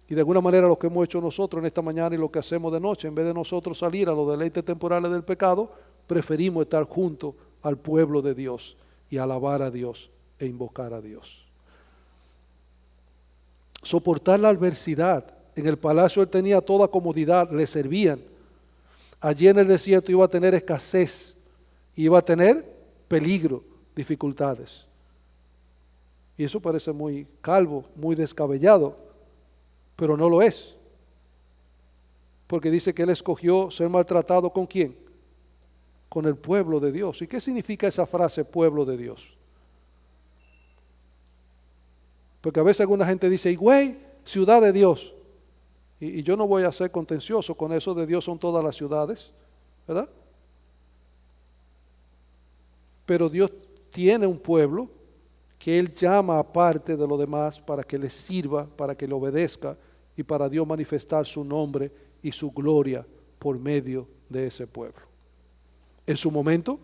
Y de alguna manera lo que hemos hecho nosotros en esta mañana y lo que hacemos de noche, en vez de nosotros salir a los deleites temporales del pecado, preferimos estar junto al pueblo de Dios y alabar a Dios e invocar a Dios. Soportar la adversidad. En el palacio él tenía toda comodidad, le servían. Allí en el desierto iba a tener escasez, iba a tener peligro, dificultades. Y eso parece muy calvo, muy descabellado, pero no lo es. Porque dice que él escogió ser maltratado ¿con quién? Con el pueblo de Dios. ¿Y qué significa esa frase, pueblo de Dios? Porque a veces alguna gente dice, Higüey, ciudad de Dios. Y yo no voy a ser contencioso con eso, de Dios son todas las ciudades, ¿verdad? Pero Dios tiene un pueblo que Él llama aparte de los demás para que le sirva, para que le obedezca y para Dios manifestar su nombre y su gloria por medio de ese pueblo. En su momento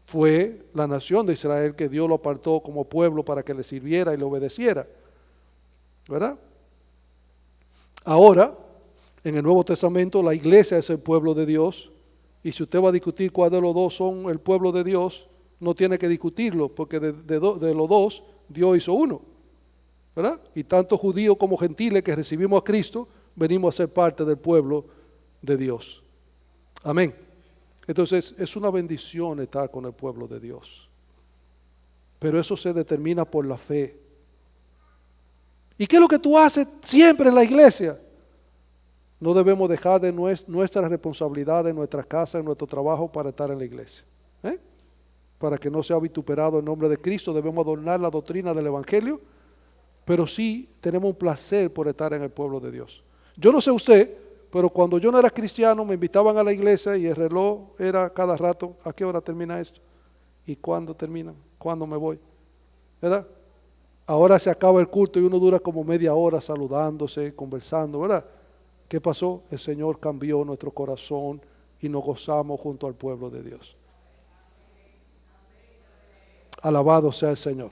fue la nación de Israel que Dios lo apartó como pueblo para que le sirviera y le obedeciera, ¿verdad? Ahora, en el Nuevo Testamento, la iglesia es el pueblo de Dios, y si usted va a discutir cuál de los dos son el pueblo de Dios, no tiene que discutirlo, porque de los dos, Dios hizo uno, ¿verdad? Y tanto judíos como gentiles que recibimos a Cristo, venimos a ser parte del pueblo de Dios. Amén. Entonces, es una bendición estar con el pueblo de Dios. Pero eso se determina por la fe. ¿Y qué es lo que tú haces siempre en la iglesia? No debemos dejar de nuestra responsabilidad en nuestra casa, en nuestro trabajo para estar en la iglesia. Para que no sea vituperado el nombre de Cristo, debemos adornar la doctrina del Evangelio, pero sí tenemos un placer por estar en el pueblo de Dios. Yo no sé usted, pero cuando yo no era cristiano me invitaban a la iglesia y el reloj era cada rato, ¿a qué hora termina esto? ¿Y cuándo termina? ¿Cuándo me voy? ¿Verdad? Ahora se acaba el culto y uno dura como media hora saludándose, conversando, ¿verdad? ¿Qué pasó? El Señor cambió nuestro corazón y nos gozamos junto al pueblo de Dios. Alabado sea el Señor,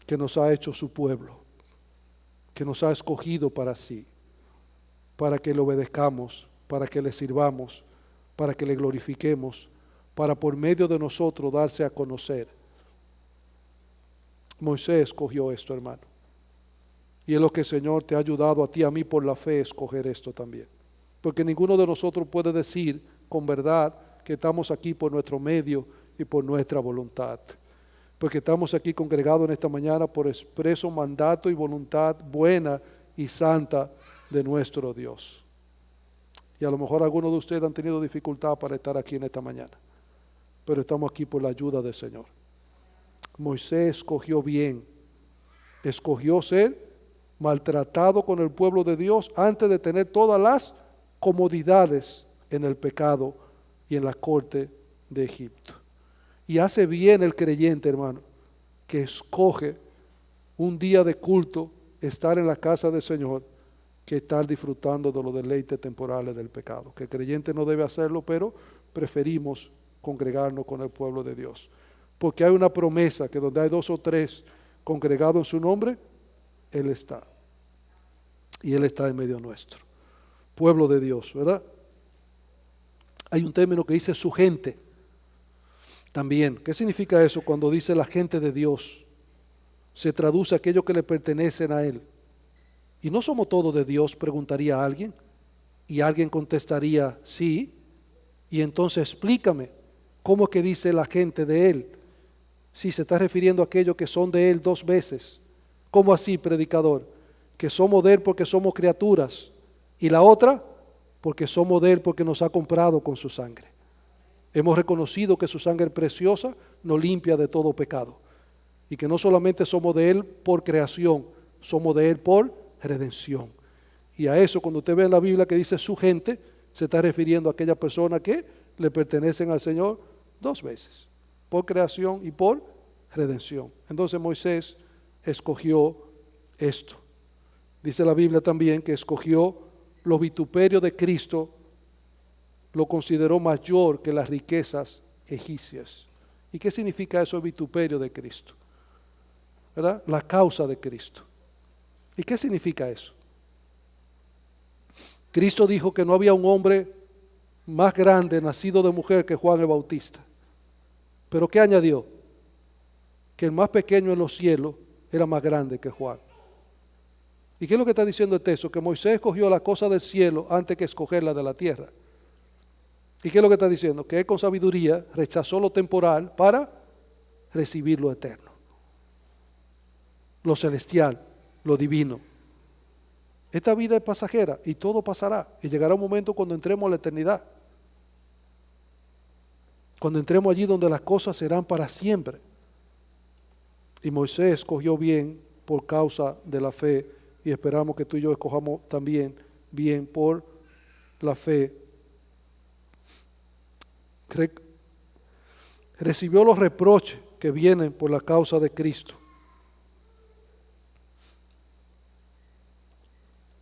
que nos ha hecho su pueblo, que nos ha escogido para sí, para que le obedezcamos, para que le sirvamos, para que le glorifiquemos, para por medio de nosotros darse a conocer. Moisés escogió esto, hermano. Y es lo que el Señor te ha ayudado a ti, a mí, por la fe, escoger esto también. Porque ninguno de nosotros puede decir con verdad que estamos aquí por nuestro medio y por nuestra voluntad. Porque estamos aquí congregados en esta mañana por expreso mandato y voluntad buena y santa de nuestro Dios. Y a lo mejor algunos de ustedes han tenido dificultad para estar aquí en esta mañana. Pero estamos aquí por la ayuda del Señor. Moisés escogió bien. Escogió ser maltratado con el pueblo de Dios antes de tener todas las comodidades en el pecado y en la corte de Egipto. Y hace bien el creyente, hermano, que escoge un día de culto, estar en la casa del Señor, que estar disfrutando de los deleites temporales del pecado. Que el creyente no debe hacerlo, pero preferimos congregarnos con el pueblo de Dios. Porque hay una promesa que donde hay 2 o 3 congregados en su nombre, Él está. Y Él está en medio nuestro. Pueblo de Dios, ¿verdad? Hay un término que dice su gente. También, ¿qué significa eso cuando dice la gente de Dios? Se traduce a aquellos que le pertenecen a Él. ¿Y no somos todos de Dios?, preguntaría a alguien. Y alguien contestaría, sí. Y entonces explícame, ¿cómo es que dice la gente de Él? Si se está refiriendo a aquellos que son de Él 2 veces. ¿Cómo así, predicador? Que somos de Él porque somos criaturas. Y la otra, porque somos de Él porque nos ha comprado con su sangre. Hemos reconocido que su sangre preciosa nos limpia de todo pecado. Y que no solamente somos de Él por creación, somos de Él por redención. Y a eso, cuando usted ve en la Biblia que dice su gente, se está refiriendo a aquellas personas que le pertenecen al Señor 2 veces. Por creación y por redención. Entonces Moisés escogió esto. Dice la Biblia también que escogió los vituperios de Cristo, lo consideró mayor que las riquezas egipcias. ¿Y qué significa eso, el vituperio de Cristo? ¿Verdad? La causa de Cristo. ¿Y qué significa eso? Cristo dijo que no había un hombre más grande nacido de mujer que Juan el Bautista. ¿Pero qué añadió? Que el más pequeño en los cielos era más grande que Juan. ¿Y qué es lo que está diciendo el texto? Que Moisés escogió la cosa del cielo antes que escoger la de la tierra. ¿Y qué es lo que está diciendo? Que él con sabiduría rechazó lo temporal para recibir lo eterno, lo celestial, lo divino. Esta vida es pasajera y todo pasará. Y llegará un momento cuando entremos a la eternidad. Cuando entremos allí donde las cosas serán para siempre. Y Moisés escogió bien por causa de la fe, y esperamos que tú y yo escojamos también bien por la fe. Recibió los reproches que vienen por la causa de Cristo.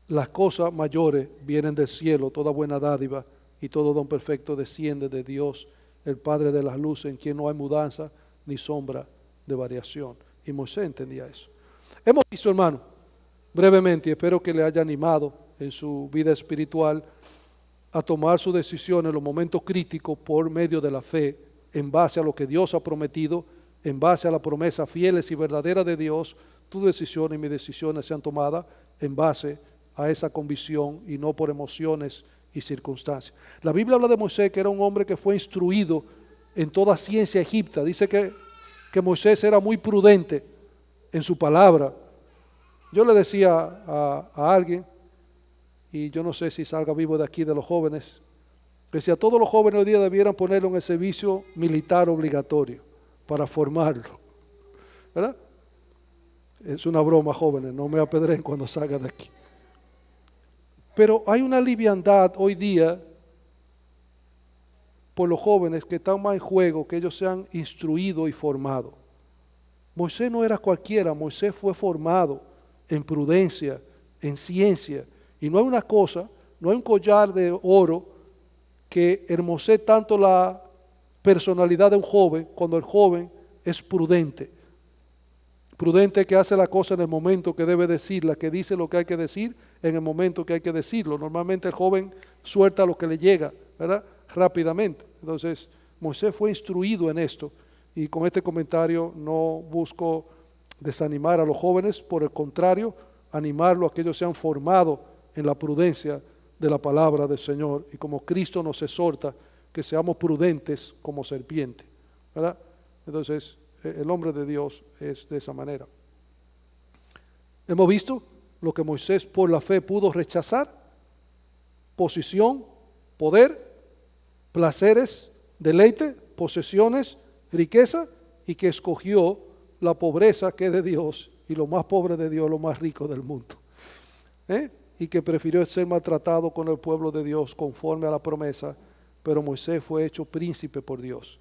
Las cosas mayores vienen del cielo, toda buena dádiva y todo don perfecto desciende de Dios, el Padre de las luces, en quien no hay mudanza ni sombra de variación. Y Moisés entendía eso. Hemos visto, hermano, brevemente, y espero que le haya animado en su vida espiritual a tomar su decisión en los momentos críticos por medio de la fe, en base a lo que Dios ha prometido, en base a la promesa fieles y verdaderas de Dios. Tu decisión y mis decisiones sean tomadas en base a esa convicción y no por emociones y circunstancias. La Biblia habla de Moisés, que era un hombre que fue instruido en toda ciencia egipta. Dice que Moisés era muy prudente en su palabra. Yo le decía a alguien, y yo no sé si salga vivo de aquí de los jóvenes, decía, todos los jóvenes hoy día debieran ponerlo en el servicio militar obligatorio para formarlo, ¿verdad? Es una broma, jóvenes, no me apedreen cuando salga de aquí. Pero hay una liviandad hoy día por los jóvenes que están más en juego, que ellos sean instruidos y formados. Moisés no era cualquiera, Moisés fue formado en prudencia, en ciencia, y no hay una cosa, no hay un collar de oro que hermosee tanto la personalidad de un joven cuando el joven es prudente. Prudente que hace la cosa en el momento que debe decirla, que dice lo que hay que decir en el momento que hay que decirlo. Normalmente el joven suelta lo que le llega, ¿verdad? Rápidamente. Entonces, Moisés fue instruido en esto, y con este comentario no busco desanimar a los jóvenes, por el contrario, animarlos a que ellos sean formados en la prudencia de la palabra del Señor, y como Cristo nos exhorta, que seamos prudentes como serpiente, ¿verdad? Entonces, el hombre de Dios es de esa manera. Hemos visto lo que Moisés por la fe pudo rechazar: posición, poder, placeres, deleite, posesiones, riqueza, y que escogió la pobreza que es de Dios y lo más pobre de Dios, lo más rico del mundo. Y que prefirió ser maltratado con el pueblo de Dios conforme a la promesa, pero Moisés fue hecho príncipe por Dios.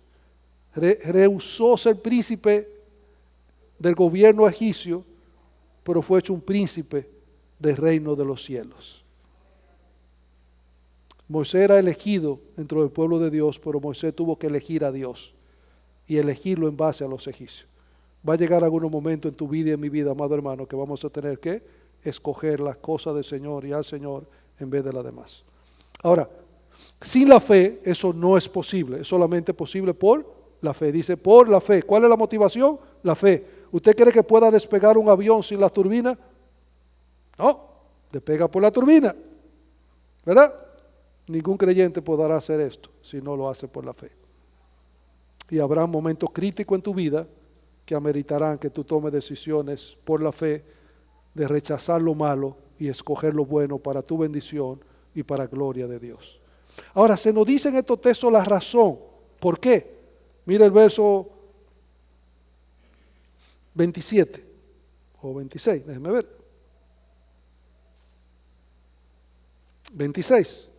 Rehusó ser príncipe del gobierno egipcio, pero fue hecho un príncipe del reino de los cielos. Moisés era elegido dentro del pueblo de Dios, pero Moisés tuvo que elegir a Dios y elegirlo en base a los egipcios. Va a llegar algún momento en tu vida y en mi vida, amado hermano, que vamos a tener que escoger las cosas del Señor y al Señor en vez de las demás. Ahora, sin la fe eso no es posible, es solamente posible por la fe. Dice, por la fe. ¿Cuál es la motivación? La fe. ¿Usted cree que pueda despegar un avión sin la turbina? No, despega por la turbina, ¿verdad? Ningún creyente podrá hacer esto si no lo hace por la fe. Y habrá momentos críticos en tu vida que ameritarán que tú tomes decisiones por la fe de rechazar lo malo y escoger lo bueno para tu bendición y para gloria de Dios. Ahora, se nos dice en estos textos la razón. ¿Por qué? Mira el verso 27 o 26, déjenme ver. 26.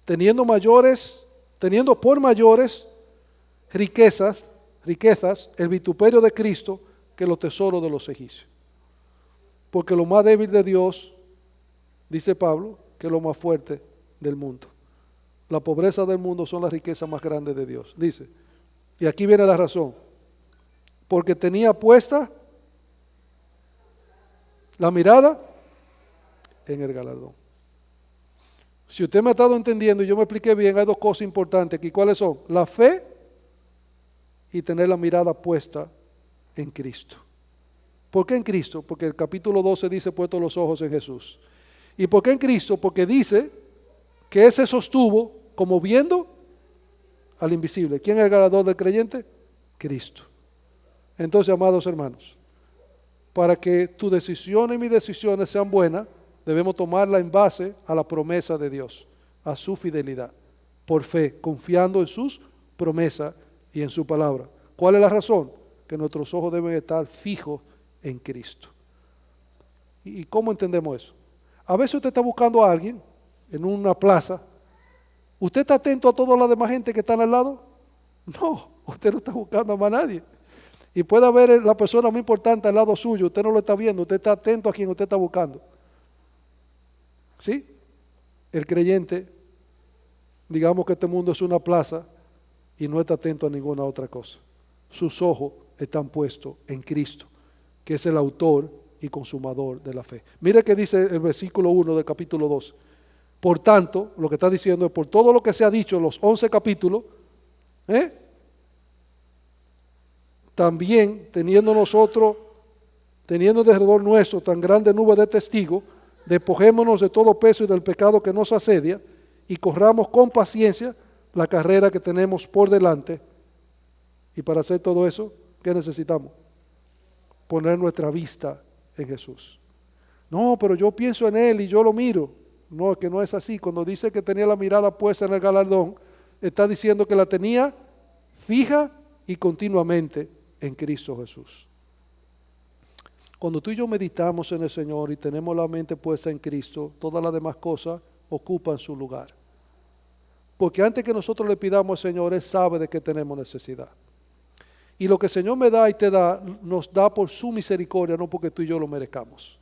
Teniendo por mayores riquezas, el vituperio de Cristo, que los tesoros de los egipcios. Porque lo más débil de Dios, dice Pablo, que es lo más fuerte del mundo. La pobreza del mundo son las riquezas más grandes de Dios, dice. Y aquí viene la razón. Porque tenía puesta la mirada en el galardón. Si usted me ha estado entendiendo y yo me expliqué bien, hay dos cosas importantes aquí. ¿Cuáles son? La fe y tener la mirada puesta en Cristo. ¿Por qué en Cristo? Porque el capítulo 12 dice, puesto los ojos en Jesús. ¿Y por qué en Cristo? Porque dice que Él se sostuvo como viendo al invisible. ¿Quién es el galardón del creyente? Cristo. Entonces, amados hermanos, para que tu decisión y mis decisiones sean buenas, debemos tomarla en base a la promesa de Dios, a su fidelidad, por fe, confiando en sus promesas y en su palabra. ¿Cuál es la razón? Que nuestros ojos deben estar fijos en Cristo. ¿Y cómo entendemos eso? A veces usted está buscando a alguien en una plaza. ¿Usted está atento a toda la demás gente que están al lado? No, usted no está buscando a más nadie. Y puede haber la persona muy importante al lado suyo, usted no lo está viendo, usted está atento a quien usted está buscando. ¿Sí? El creyente, digamos que este mundo es una plaza y no está atento a ninguna otra cosa. Sus ojos están puestos en Cristo, que es el autor y consumador de la fe. Mire que dice el versículo 1 del capítulo 2. Por tanto, lo que está diciendo es por todo lo que se ha dicho en los 11 capítulos, también teniendo de alrededor nuestro tan grande nube de testigos, despojémonos de todo peso y del pecado que nos asedia y corramos con paciencia la carrera que tenemos por delante. Y para hacer todo eso, ¿qué necesitamos? Poner nuestra vista en Jesús. No, pero yo pienso en Él y yo lo miro. No, es que no es así. Cuando dice que tenía la mirada puesta en el galardón, está diciendo que la tenía fija y continuamente en Cristo Jesús. Cuando tú y yo meditamos en el Señor y tenemos la mente puesta en Cristo, todas las demás cosas ocupan su lugar. Porque antes que nosotros le pidamos al Señor, Él sabe de qué tenemos necesidad. Y lo que el Señor me da y te da, nos da por su misericordia, no porque tú y yo lo merezcamos.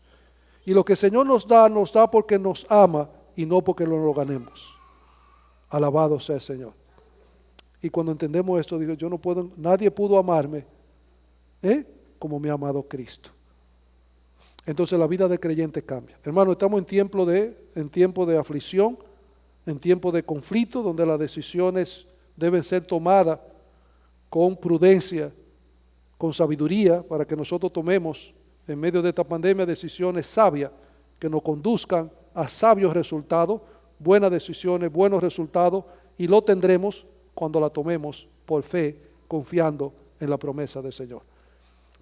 Y lo que el Señor nos da porque nos ama y no porque lo ganemos. Alabado sea el Señor. Y cuando entendemos esto, digo, nadie pudo amarme como me ha amado Cristo. Entonces la vida del creyente cambia. Hermano, estamos en tiempo de aflicción, en tiempo de conflicto, donde las decisiones deben ser tomadas con prudencia, con sabiduría, para que nosotros tomemos en medio de esta pandemia decisiones sabias que nos conduzcan a sabios resultados, buenas decisiones, buenos resultados, y lo tendremos cuando la tomemos por fe, confiando en la promesa del Señor.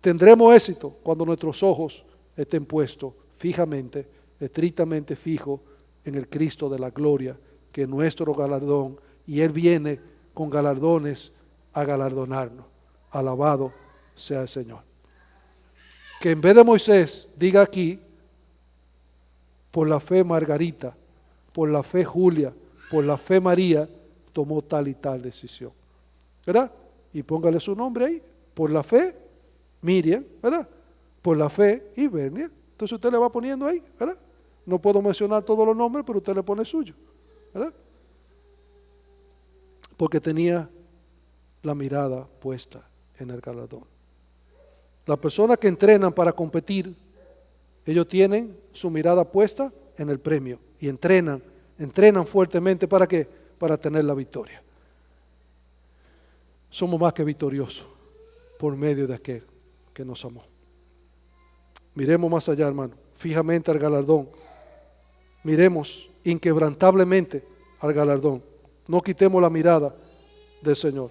Tendremos éxito cuando nuestros ojos estén puestos fijamente, estrictamente fijos en el Cristo de la gloria, que es nuestro galardón, y Él viene con galardones a galardonarnos. Alabado sea el Señor. Que en vez de Moisés diga aquí, por la fe Margarita, por la fe Julia, por la fe María, tomó tal y tal decisión. ¿Verdad? Y póngale su nombre ahí. Por la fe Miriam, ¿verdad? Por la fe Ibernia. Entonces usted le va poniendo ahí, ¿verdad? No puedo mencionar todos los nombres, pero usted le pone suyo, ¿verdad? Porque tenía la mirada puesta en el galardón. Las personas que entrenan para competir, ellos tienen su mirada puesta en el premio y entrenan fuertemente. ¿Para qué? Para tener la victoria. Somos más que victoriosos por medio de aquel que nos amó. Miremos más allá, hermano, fijamente al galardón. Miremos inquebrantablemente al galardón. No quitemos la mirada del Señor.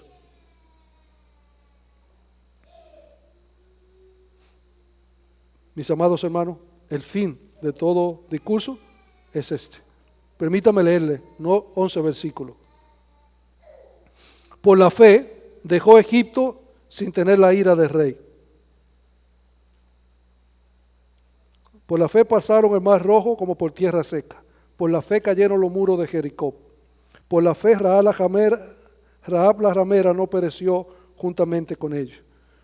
Mis amados hermanos, el fin de todo discurso es este. Permítame leerle, no 11 versículos. Por la fe dejó Egipto sin tener la ira del rey. Por la fe pasaron el mar rojo como por tierra seca. Por la fe cayeron los muros de Jericó. Por la fe Rahab la ramera no pereció juntamente con ellos.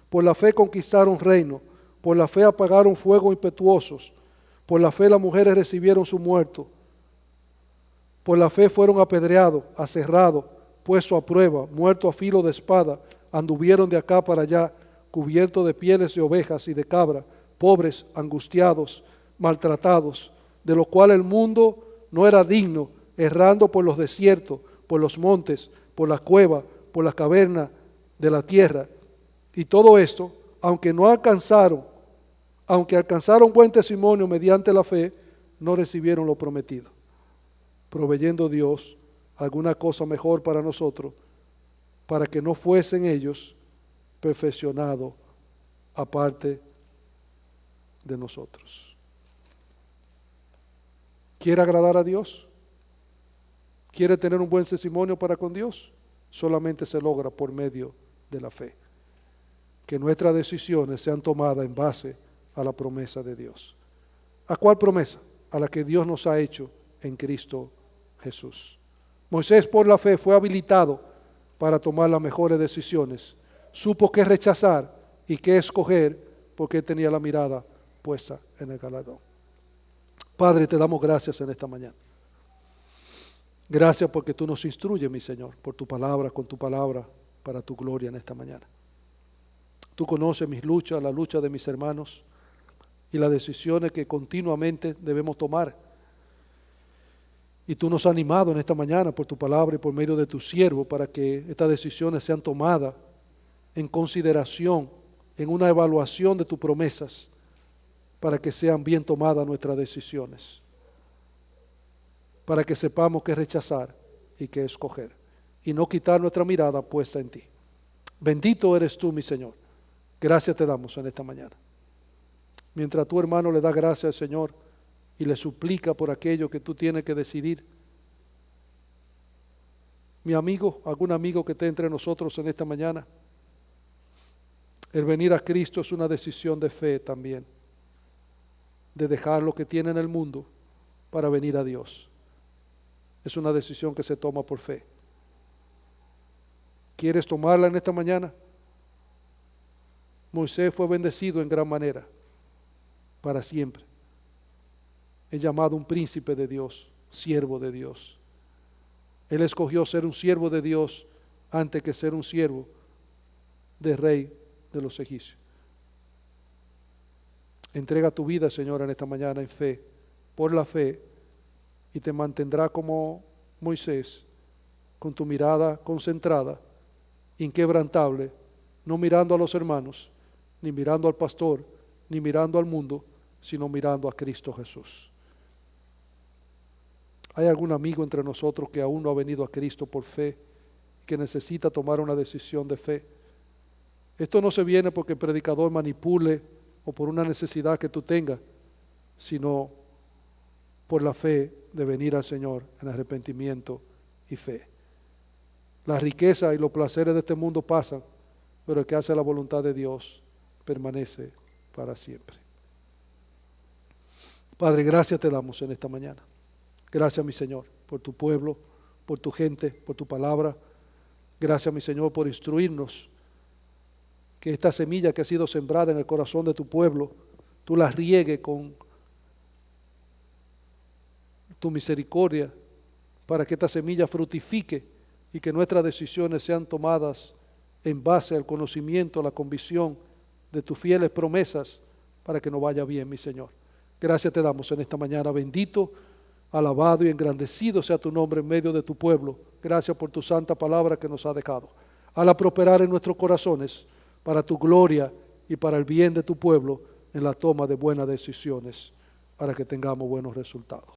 Por la fe conquistaron reino. Por la fe apagaron fuegos impetuosos. Por la fe las mujeres recibieron su muerto. Por la fe fueron apedreados, aserrados, puestos a prueba, muertos a filo de espada. Anduvieron de acá para allá, cubiertos de pieles de ovejas y de cabra, pobres, angustiados, maltratados, de lo cual el mundo no era digno, errando por los desiertos, por los montes, por las cuevas, por las cavernas de la tierra. Y todo esto, aunque alcanzaron buen testimonio mediante la fe, no recibieron lo prometido, proveyendo Dios alguna cosa mejor para nosotros, para que no fuesen ellos perfeccionados aparte de nosotros. ¿Quiere agradar a Dios? ¿Quiere tener un buen testimonio para con Dios? Solamente se logra por medio de la fe. Que nuestras decisiones sean tomadas en base a la promesa de Dios. ¿A cuál promesa? A la que Dios nos ha hecho en Cristo Jesús. Moisés por la fe fue habilitado para tomar las mejores decisiones. Supo qué rechazar y qué escoger porque tenía la mirada puesta en el galardón. Padre, te damos gracias en esta mañana. Gracias porque tú nos instruyes, mi Señor, por tu palabra, con tu palabra, para tu gloria en esta mañana. Tú conoces mis luchas, la lucha de mis hermanos y las decisiones que continuamente debemos tomar. Y tú nos has animado en esta mañana por tu palabra y por medio de tu siervo para que estas decisiones sean tomadas en consideración, en una evaluación de tus promesas, para que sean bien tomadas nuestras decisiones, para que sepamos qué rechazar y qué escoger, y no quitar nuestra mirada puesta en ti. Bendito eres tú, mi Señor. Gracias te damos en esta mañana. Mientras tu hermano le da gracias al Señor y le suplica por aquello que tú tienes que decidir, mi amigo, algún amigo que esté entre nosotros en esta mañana, el venir a Cristo es una decisión de fe también, de dejar lo que tiene en el mundo para venir a Dios. Es una decisión que se toma por fe. ¿Quieres tomarla en esta mañana? Moisés fue bendecido en gran manera, para siempre. Es llamado un príncipe de Dios, siervo de Dios. Él escogió ser un siervo de Dios antes que ser un siervo del rey de los egipcios. Entrega tu vida, Señor, en esta mañana en fe, por la fe, y te mantendrá como Moisés, con tu mirada concentrada, inquebrantable, no mirando a los hermanos, ni mirando al pastor, ni mirando al mundo, sino mirando a Cristo Jesús. ¿Hay algún amigo entre nosotros que aún no ha venido a Cristo por fe, que necesita tomar una decisión de fe? Esto no se viene porque el predicador manipule o por una necesidad que tú tengas, sino por la fe de venir al Señor en arrepentimiento y fe. La riqueza y los placeres de este mundo pasan, pero el que hace la voluntad de Dios permanece para siempre. Padre, gracias te damos en esta mañana. Gracias, mi Señor, por tu pueblo, por tu gente, por tu palabra. Gracias, mi Señor, por instruirnos que esta semilla que ha sido sembrada en el corazón de tu pueblo, tú la riegues con tu misericordia para que esta semilla fructifique y que nuestras decisiones sean tomadas en base al conocimiento, a la convicción de tus fieles promesas para que nos vaya bien, mi Señor. Gracias te damos en esta mañana. Bendito, alabado y engrandecido sea tu nombre en medio de tu pueblo. Gracias por tu santa palabra que nos ha dejado. Hala prosperar en nuestros corazones para tu gloria y para el bien de tu pueblo en la toma de buenas decisiones para que tengamos buenos resultados.